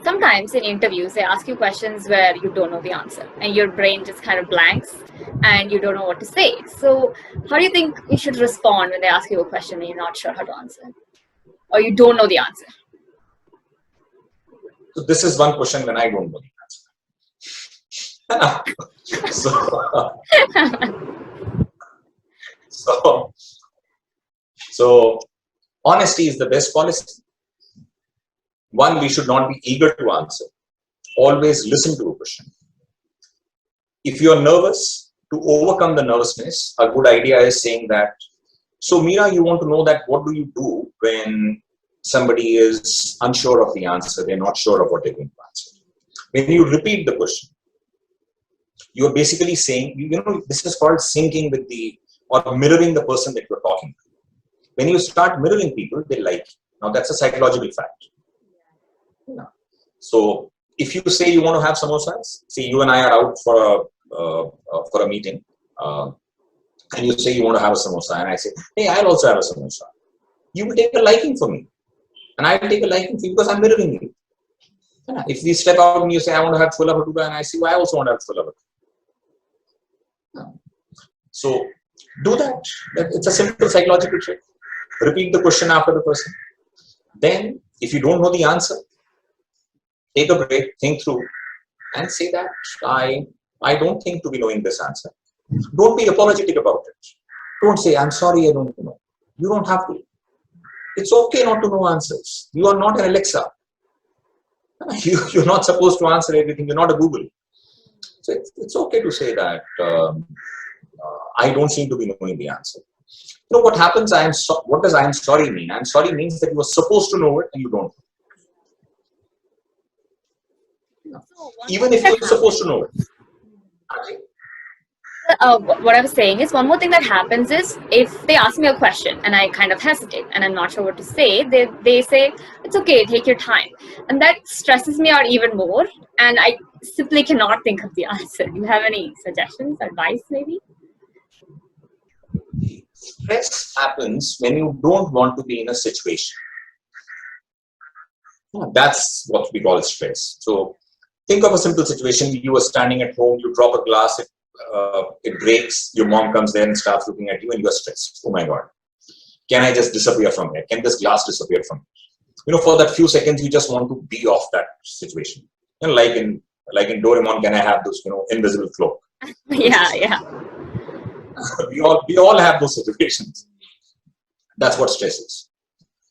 sometimes in interviews, they ask you questions where you don't know the answer and your brain just kind of blanks and you don't know what to say. So how do you think you should respond when they ask you a question and you're not sure how to answer? Or you don't know the answer? So this is one question when I don't know the answer. So honesty is the best policy. One, we should not be eager to answer. Always listen to a question. If you are nervous, to overcome the nervousness, a good idea is saying that, so Meera, you want to know that what do you do when somebody is unsure of the answer, they're not sure of what they're going to answer. When you repeat the question, you're basically saying, this is called syncing with or mirroring the person that you're talking to. When you start mirroring people, they like you. Now that's a psychological fact. Yeah. So if you say you want to have samosas, say you and I are out for a meeting, and you say you want to have a samosa, and I say, hey, I'll also have a samosa. You will take a liking for me, and I will take a liking for you because I'm mirroring you. Yeah. If we step out and you say, I want to have chola bhatura, and I say, well, I also want to have chola bhatura. Yeah. So do that. It's a simple psychological trick. Repeat the question after the person. Then, if you don't know the answer, take a break, think through, and say that I don't think to be knowing this answer. Don't be apologetic about it. Don't say, I'm sorry, I don't know. You don't have to. It's okay not to know answers. You are not an Alexa. You're not supposed to answer everything. You're not a Google. So it's okay to say that I don't seem to be knowing the answer. You know what happens? What does I'm sorry mean? I'm sorry means that you were supposed to know it and you don't. Even if you're supposed to know it. What I was saying is, one more thing that happens is, if they ask me a question and I kind of hesitate and I'm not sure what to say, they say, it's okay, take your time. And that stresses me out even more, and I simply cannot think of the answer. Do you have any suggestions, advice maybe? Stress happens when you don't want to be in a situation. That's what we call stress. So think of a simple situation. You are standing at home, you drop a glass, it breaks, your mom comes there and starts looking at you and you are stressed. Oh my God. Can I just disappear from here? Can this glass disappear from here? For that few seconds, you just want to be off that situation. And like in Doraemon, can I have this, invisible cloak? Yeah. we all have those situations. That's what stress is.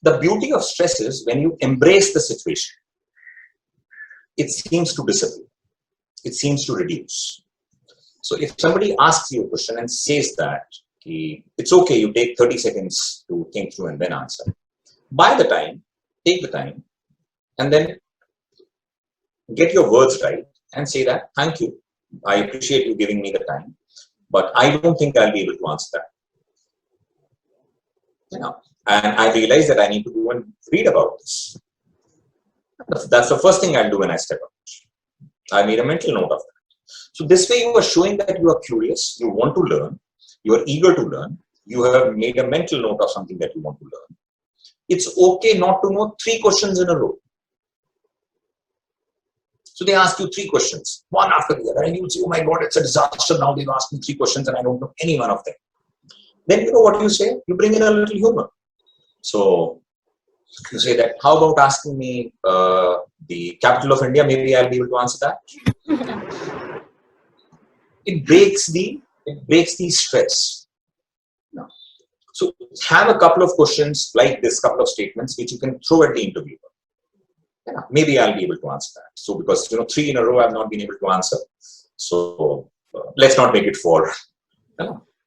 The beauty of stress is when you embrace the situation, it seems to disappear. It seems to reduce. So if somebody asks you a question and says that, it's okay, you take 30 seconds to think through and then answer. Take the time, and then get your words right and say that, thank you. I appreciate you giving me the time, but I don't think I'll be able to answer that. And I realize that I need to go and read about this. That's the first thing I'll do when I step out. I made a mental note of that. So this way you are showing that you are curious, you want to learn, you are eager to learn, you have made a mental note of something that you want to learn. It's okay not to know 3 questions in a row. So they ask you 3 questions, one after the other, and you say, oh my God, it's a disaster. Now they've asked me 3 questions and I don't know any one of them. Then you know what you say? You bring in a little humor. So you say that, how about asking me the capital of India? Maybe I'll be able to answer that. It breaks the stress. So have a couple of questions like this, couple of statements which you can throw at the interviewer. Maybe I'll be able to answer that. So because 3 in a row I've not been able to answer. So let's not make it 4.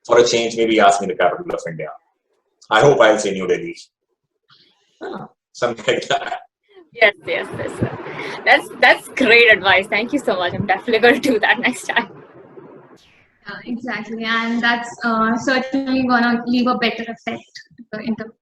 For a change, maybe ask me the capital of India. I hope I'll say New Delhi. Something like that. Yes. That's great advice. Thank you so much. I'm definitely going to do that next time. Exactly, and that's certainly gonna leave a better effect in the